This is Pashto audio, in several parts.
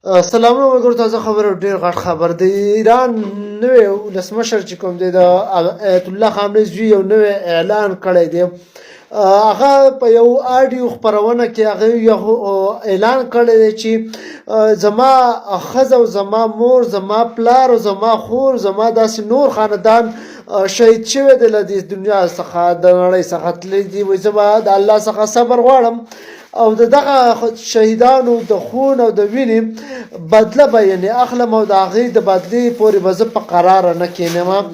سلامونه وګورو تازه خبره ډېر غټ خبر دی ایران نوی ولسمشر چې کوم دی د آیت الله خامنې زوی یو نوی اعلان کړی دی هغه په یو آډیو خپرونه کې هغه یو اعلان کړی دی چې زما ښځه او زما مور زما پلار او زما خور زما داسې نور خاندان شهید شوی دی له دې دنیا څخه د نړۍ څخه تللی دي وایي زه به د الله څخه صبر غواړم او دغه شهیدانو د خون او د وینې بدله به یعنې اخلم او د هغې د بدلې پورې به زه په قراره نه کښېنم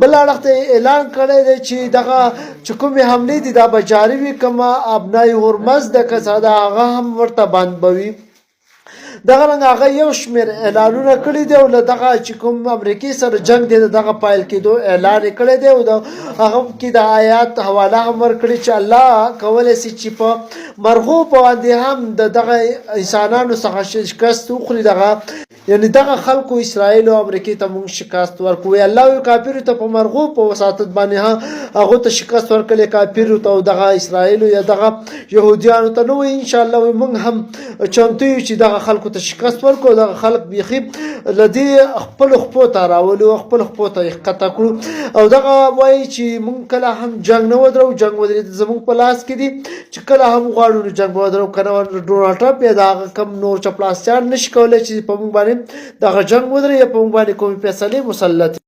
بل اړخ ته اعلان کړی دی چې دغه چې کومې حملې دي دا به جاري وي کومه ابنای هرمز ده که څه ده هغه هم ورته بند به وي دغه رنګ هغه یو شمېر اعلانونه کړي دي او له دغه چې کوم امریکې سره جنګ دی د دغه پایل کېدو اعلان یې کړی دی او د هغه کې د آیات حواله هم ورکړې چې الله کولی سي چې په مرغو باندې هم د دغه انسانانو څخه شکست وخوري دغه یعنی دغه خلکو اسرائیل او امریکې ته موږ شکست ورکوو الله وایي کافرو ته په مرغو په وساطت باندې هغو ته شکست ورکړی کافرو ته او دغه اسرائیلو یا دغه یهودیانو ته نه وایي انشاءالله وایي موږ هم چمتو یو چې دغه خلکو ته شکست ورکړو دغه خلک بیخي له دې خپلو خپو ته راولو خپلو خپو ته یې ښکته کړو او دغه وایي چې موږ کله هم جنګ نه ودرو جنګ ودرېد زموږ په لاس کې دي چې کله هم غواړو نو جنګ ودرو که نه ډونالډ ټرمپ یا د هغه کم نور چپلاستیان نشي کولی چې په موږ باندې دغه جنګ ودرې یا په موږ باندې کومې فیصلې مسلط